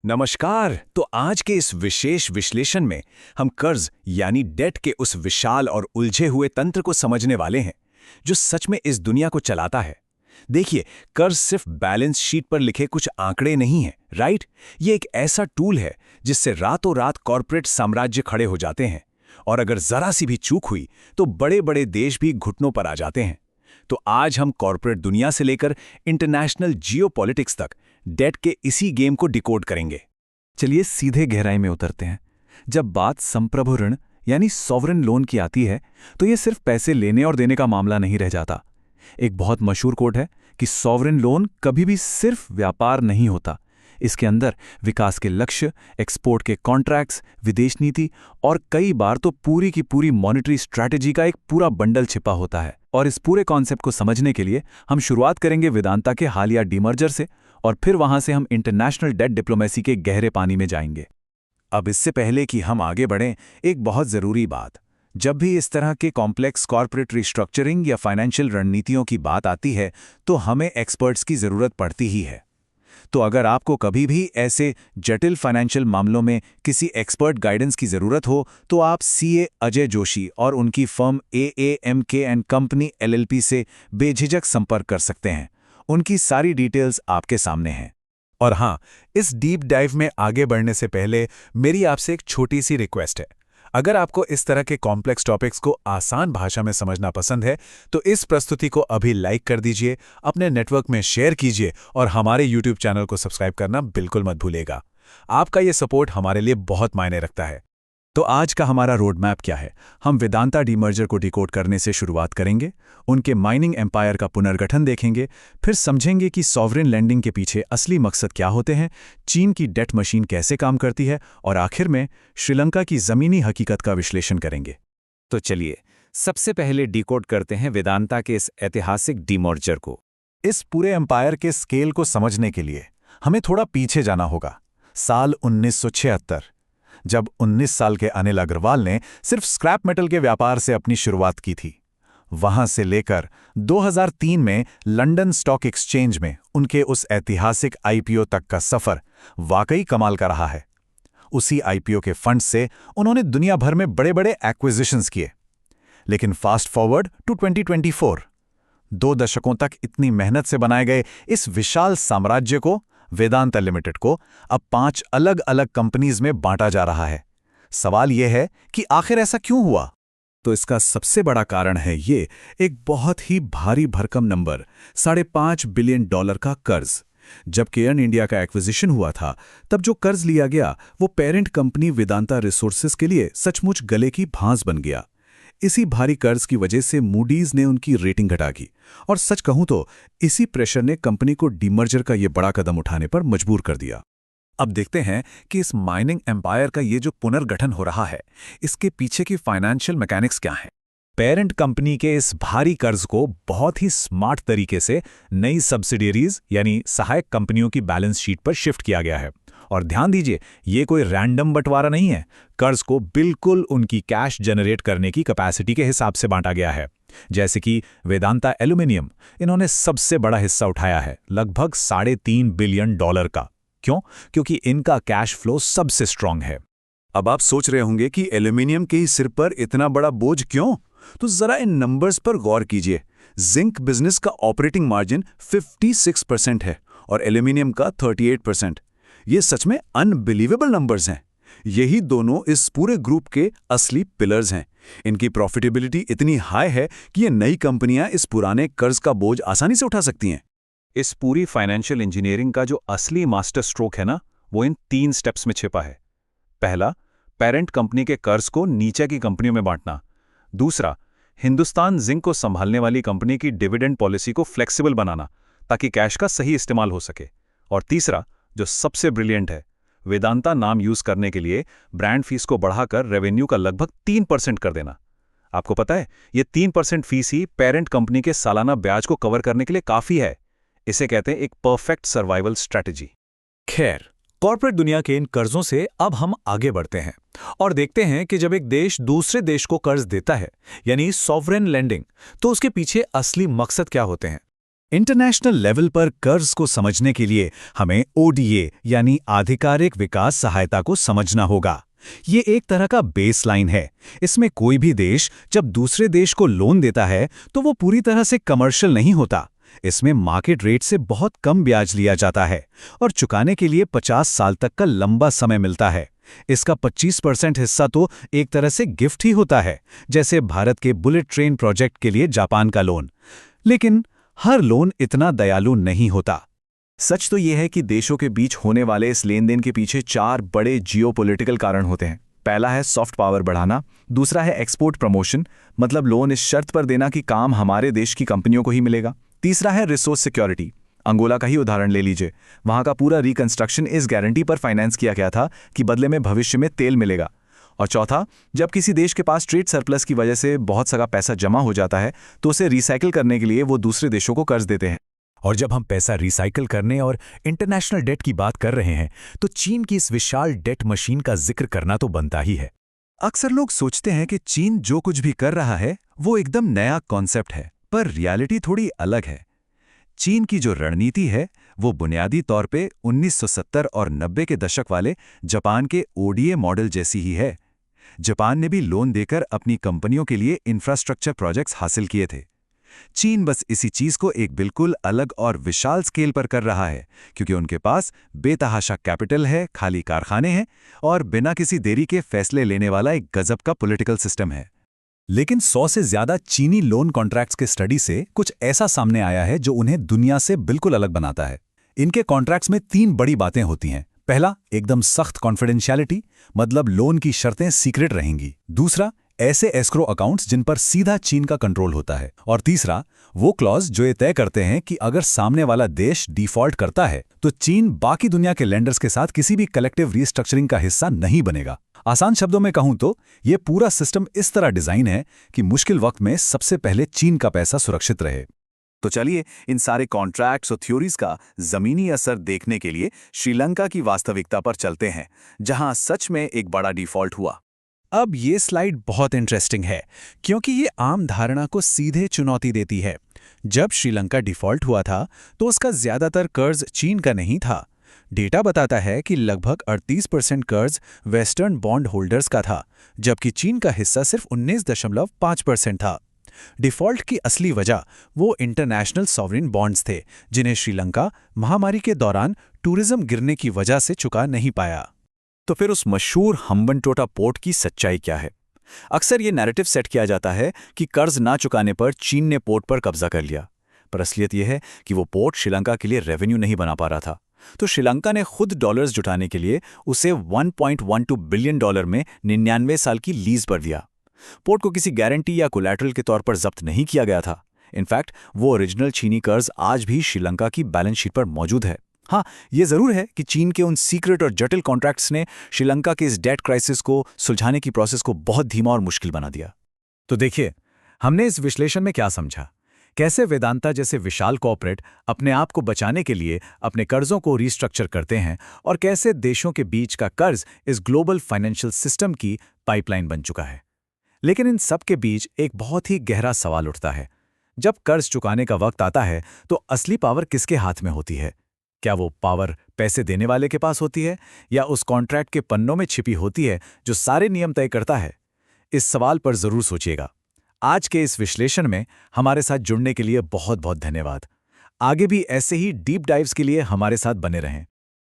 नमस्कार। तो आज के इस विशेष विश्लेषण में हम कर्ज यानी डेट के उस विशाल और उलझे हुए तंत्र को समझने वाले हैं जो सच में इस दुनिया को चलाता है। देखिए, कर्ज सिर्फ बैलेंस शीट पर लिखे कुछ आंकड़े नहीं हैं, राइट? ये एक ऐसा टूल है जिससे रातों रात कॉर्पोरेट साम्राज्य खड़े हो जाते हैं, और अगर जरा सी भी चूक हुई तो बड़े बड़े देश भी घुटनों पर आ जाते हैं। तो आज हम कॉर्पोरेट दुनिया से लेकर इंटरनेशनल जियोपॉलिटिक्स तक डेट के इसी गेम को डिकोड करेंगे। चलिए सीधे गहराई में उतरते हैं। जब बात संप्रभु ऋण यानी सॉवरेन लोन की आती है तो ये सिर्फ पैसे लेने और देने का मामला नहीं रह जाता। एक बहुत मशहूर कोट है कि सॉवरेन लोन कभी भी सिर्फ व्यापार नहीं होता। इसके अंदर विकास के लक्ष्य, एक्सपोर्ट के कॉन्ट्रैक्ट्स, विदेश नीति और कई बार तो पूरी की पूरी मॉनेटरी स्ट्रैटेजी का एक पूरा बंडल छिपा होता है। और इस पूरे कॉन्सेप्ट को समझने के लिए हम शुरुआत करेंगे वेदांता के हालिया डीमर्जर से, और फिर वहां से हम इंटरनेशनल डेट डिप्लोमेसी के गहरे पानी में जाएंगे। अब इससे पहले कि हम आगे बढ़ें, एक बहुत ज़रूरी बात। जब भी इस तरह के कॉम्प्लेक्स कॉर्पोरेट रिस्ट्रक्चरिंग या फाइनेंशियल रणनीतियों की बात आती है तो हमें एक्सपर्ट्स की ज़रूरत पड़ती ही है। तो अगर आपको कभी भी ऐसे जटिल फाइनेंशियल मामलों में किसी एक्सपर्ट गाइडेंस की ज़रूरत हो तो आप सीए अजय जोशी और उनकी firm AAMK and company LLP से बेझिझक संपर्क कर सकते हैं। उनकी सारी डिटेल्स आपके सामने हैं। और हाँ, इस डीप डाइव में आगे बढ़ने से पहले मेरी आपसे एक छोटी सी रिक्वेस्ट है। अगर आपको इस तरह के कॉम्प्लेक्स टॉपिक्स को आसान भाषा में समझना पसंद है तो इस प्रस्तुति को अभी लाइक कर दीजिए, अपने नेटवर्क में शेयर कीजिए और हमारे यूट्यूब चैनल को सब्सक्राइब करना बिल्कुल मत भूलिएगा। आपका ये सपोर्ट हमारे लिए बहुत मायने रखता है। तो आज का हमारा रोड मैप क्या है? हम वेदांता डीमर्जर को डिकोड करने से शुरुआत करेंगे, उनके माइनिंग एम्पायर का पुनर्गठन देखेंगे, फिर समझेंगे कि सॉवरेन लैंडिंग के पीछे असली मकसद क्या होते हैं, चीन की डेट मशीन कैसे काम करती है, और आखिर में श्रीलंका की ज़मीनी हकीकत का विश्लेषण करेंगे। तो चलिए, सबसे पहले डिकोड करते हैं वेदांता के इस ऐतिहासिक डीमर्जर को। इस पूरे एम्पायर के स्केल को समझने के लिए हमें थोड़ा पीछे जाना होगा। साल 1976, जब 19 साल के अनिल अग्रवाल ने सिर्फ स्क्रैप मेटल के व्यापार से अपनी शुरुआत की थी। वहां से लेकर 2003 में लंदन स्टॉक एक्सचेंज में उनके उस ऐतिहासिक IPO तक का सफर वाकई कमाल का रहा है। उसी IPO के फंड से उन्होंने दुनिया भर में बड़े बड़े एक्विजिशंस किए। लेकिन फास्ट फॉरवर्ड टू 2024, 2 दशकों तक इतनी मेहनत से बनाए गए इस विशाल साम्राज्य को, वेदांता लिमिटेड को, अब 5 अलग अलग कंपनीज में बांटा जा रहा है। सवाल यह है कि आखिर ऐसा क्यों हुआ? तो इसका सबसे बड़ा कारण है ये एक बहुत ही भारी भरकम नंबर, $5.5 बिलियन का कर्ज। जब केयर्न इंडिया का एक्विजिशन हुआ था तब जो कर्ज लिया गया वो पेरेंट कंपनी वेदांता रिसोर्सेज के लिए सचमुच गले की भांस बन गया। इसी भारी कर्ज की वजह से मूडीज ने उनकी रेटिंग घटा की, और सच कहूं तो इसी प्रेशर ने कंपनी को डीमर्जर का ये बड़ा कदम उठाने पर मजबूर कर दिया। अब देखते हैं कि इस माइनिंग एम्पायर का ये जो पुनर्गठन हो रहा है, इसके पीछे की फाइनेंशियल मैकेनिक्स क्या है। पेरेंट कंपनी के इस भारी कर्ज को बहुत ही स्मार्ट तरीके से नई सब्सिडियरीज यानी सहायक कंपनियों की बैलेंस शीट पर शिफ्ट किया गया है। और ध्यान दीजिए, ये कोई रैंडम बंटवारा नहीं है। कर्ज को बिल्कुल उनकी कैश जनरेट करने की कैपेसिटी के हिसाब से बांटा गया है। जैसे कि वेदांता एल्यूमिनियम, इन्होंने सबसे बड़ा हिस्सा उठाया है, लगभग $3.5 बिलियन का। क्यों? क्योंकि इनका कैश फ्लो सबसे स्ट्रांग है। अब आप सोच रहे होंगे कि एल्यूमिनियम के ही सिर पर इतना बड़ा बोझ क्यों? तो जरा इन नंबर्स पर गौर कीजिए। जिंक बिजनेस का ऑपरेटिंग मार्जिन 56% है और एल्यूमिनियम का 38%। ये सच में अनबिलीवेबल नंबर्स हैं। यही दोनों इस पूरे ग्रुप के असली पिलर्स हैं। इनकी प्रॉफिटेबिलिटी इतनी हाई है कि ये नई कंपनियां इस पुराने कर्ज का बोझ आसानी से उठा सकती हैं। इस पूरी फाइनेंशियल इंजीनियरिंग का जो असली मास्टर स्ट्रोक है ना, वो इन 3 स्टेप्स में छिपा है। पहला, पेरेंट कंपनी के कर्ज को नीचे की कंपनियों में बांटना। दूसरा, हिंदुस्तान जिंक को संभालने वाली कंपनी की डिविडेंड पॉलिसी को फ्लेक्सिबल बनाना ताकि कैश का सही इस्तेमाल हो सके। और तीसरा, जो सबसे ब्रिलियंट है, वेदांता नाम यूज करने के लिए ब्रांड फीस को बढ़ाकर रेवेन्यू का लगभग 3% कर देना। आपको पता है, ये 3% फीस ही पेरेंट कंपनी के सालाना ब्याज को कवर करने के लिए काफी है। इसे कहते हैं एक परफेक्ट सर्वाइवल स्ट्रैटेजी। खैर, कॉर्पोरेट दुनिया के इन कर्जों से अब हम आगे बढ़ते हैं और देखते हैं कि जब एक देश दूसरे देश को कर्ज देता है, यानी सॉवरेन लेंडिंग, तो उसके पीछे असली मकसद क्या होते हैं। इंटरनेशनल लेवल पर कर्ज को समझने के लिए हमें ओडीए यानी आधिकारिक विकास सहायता को समझना होगा। ये एक तरह का बेसलाइन है। इसमें कोई भी देश जब दूसरे देश को लोन देता है तो वो पूरी तरह से कमर्शियल नहीं होता। इसमें मार्केट रेट से बहुत कम ब्याज लिया जाता है और चुकाने के लिए 50 साल तक का लंबा समय मिलता है। इसका 25% हिस्सा तो एक तरह से गिफ्ट ही होता है, जैसे भारत के बुलेट ट्रेन प्रोजेक्ट के लिए जापान का लोन। लेकिन हर लोन इतना दयालु नहीं होता। सच तो यह है कि देशों के बीच होने वाले इस लेन देन के पीछे 4 बड़े जियोपॉलिटिकल कारण होते हैं। पहला है सॉफ्ट पावर बढ़ाना, दूसरा है एक्सपोर्ट प्रमोशन, मतलब लोन इस शर्त पर देना कि काम हमारे देश की कंपनियों को ही मिलेगा। तीसरा है रिसोर्स सिक्योरिटी। अंगोला का ही उदाहरण ले लीजिए, वहां का पूरा रिकंस्ट्रक्शन इस गारंटी पर फाइनेंस किया गया था कि बदले में भविष्य में तेल मिलेगा। और चौथा, जब किसी देश के पास ट्रेड सरप्लस की वजह से बहुत सारा पैसा जमा हो जाता है तो उसे रिसाइकिल करने के लिए वो दूसरे देशों को कर्ज देते हैं। और जब हम पैसा रिसाइकिल करने और इंटरनेशनल डेट की बात कर रहे हैं तो चीन की इस विशाल डेट मशीन का जिक्र करना तो बनता ही है। अक्सर लोग सोचते हैं कि चीन जो कुछ भी कर रहा है वो एकदम नया कॉन्सेप्ट है, पर रियलिटी थोड़ी अलग है। चीन की जो रणनीति है वो बुनियादी तौर पे 1970 और 90 के दशक वाले जापान के ओडीए मॉडल जैसी ही है। जापान ने भी लोन देकर अपनी कंपनियों के लिए इंफ्रास्ट्रक्चर प्रोजेक्ट्स हासिल किए थे। चीन बस इसी चीज को एक बिल्कुल अलग और विशाल स्केल पर कर रहा है, क्योंकि उनके पास बेतहाशा कैपिटल है, खाली कारखाने हैं और बिना किसी देरी के फैसले लेने वाला एक गजब का पॉलिटिकल सिस्टम है। लेकिन 100 से ज्यादा चीनी लोन कॉन्ट्रैक्ट्स के स्टडी से कुछ ऐसा सामने आया है जो उन्हें दुनिया से बिल्कुल अलग बनाता है। इनके कॉन्ट्रैक्ट्स में 3 बड़ी बातें होती हैं। पहला, एकदम सख्त कॉन्फिडेंशियलिटी, मतलब लोन की शर्तें सीक्रेट रहेंगी। दूसरा, ऐसे एस्क्रो अकाउंट्स जिन पर सीधा चीन का कंट्रोल होता है। और तीसरा, वो क्लॉज जो ये तय करते हैं कि अगर सामने वाला देश डिफॉल्ट करता है तो चीन बाकी दुनिया के लेंडर्स के साथ किसी भी कलेक्टिव रीस्ट्रक्चरिंग का हिस्सा नहीं बनेगा। आसान शब्दों में कहूं तो ये पूरा सिस्टम इस तरह डिजाइन है कि मुश्किल वक्त में सबसे पहले चीन का पैसा सुरक्षित रहे। तो चलिए इन सारे कॉन्ट्रैक्ट्स और थ्योरीज का जमीनी असर देखने के लिए श्रीलंका की वास्तविकता पर चलते हैं, जहां सच में एक बड़ा डिफॉल्ट हुआ। अब ये स्लाइड बहुत इंटरेस्टिंग है क्योंकि ये आम धारणा को सीधे चुनौती देती है। जब श्रीलंका डिफॉल्ट हुआ था तो उसका ज्यादातर कर्ज चीन का नहीं था। डेटा बताता है कि लगभग 38% कर्ज वेस्टर्न बॉन्ड होल्डर्स का था, जबकि चीन का हिस्सा सिर्फ 19.5% था। डिफॉल्ट की असली वजह वो इंटरनेशनल सॉवरेन बॉन्ड्स थे, जिन्हें श्रीलंका महामारी के दौरान टूरिज्म गिरने की वजह से चुका नहीं पाया। तो फिर उस मशहूर हम्बनटोटा पोर्ट की सच्चाई क्या है? अक्सर ये नैरेटिव सेट किया जाता है कि कर्ज ना चुकाने पर चीन ने पोर्ट पर कब्जा कर लिया, पर असलियत यह है कि वो पोर्ट श्रीलंका के लिए रेवेन्यू नहीं बना पा रहा था। तो श्रीलंका ने खुद डॉलर्स जुटाने के लिए उसे $1.12 बिलियन में 99 साल की लीज पर दिया। पोर्ट को किसी गारंटी या कोलैटरल के तौर पर जब्त नहीं किया गया था। इनफैक्ट वो ओरिजिनल चीनी कर्ज आज भी श्रीलंका की बैलेंस शीट पर मौजूद है। हाँ, ये जरूर है कि चीन के उन सीक्रेट और जटिल कॉन्ट्रैक्ट्स ने श्रीलंका के इस डेट क्राइसिस को सुलझाने की प्रोसेस को बहुत धीमा और मुश्किल बना दिया। तो देखिए, हमने इस विश्लेषण में क्या समझा, कैसे वेदांता जैसे विशाल कॉर्पोरेट अपने आप को बचाने के लिए अपने कर्जों को रीस्ट्रक्चर करते हैं और कैसे देशों के बीच का कर्ज इस ग्लोबल फाइनेंशियल सिस्टम की पाइपलाइन बन चुका है। लेकिन इन सब के बीच एक बहुत ही गहरा सवाल उठता है। जब कर्ज चुकाने का वक्त आता है तो असली पावर किसके हाथ में होती है? क्या वो पावर पैसे देने वाले के पास होती है या उस कॉन्ट्रैक्ट के पन्नों में छिपी होती है जो सारे नियम तय करता है? इस सवाल पर जरूर सोचिएगा। आज के इस विश्लेषण में हमारे साथ जुड़ने के लिए बहुत बहुत धन्यवाद। आगे भी ऐसे ही डीप डाइव्स के लिए हमारे साथ बने रहें।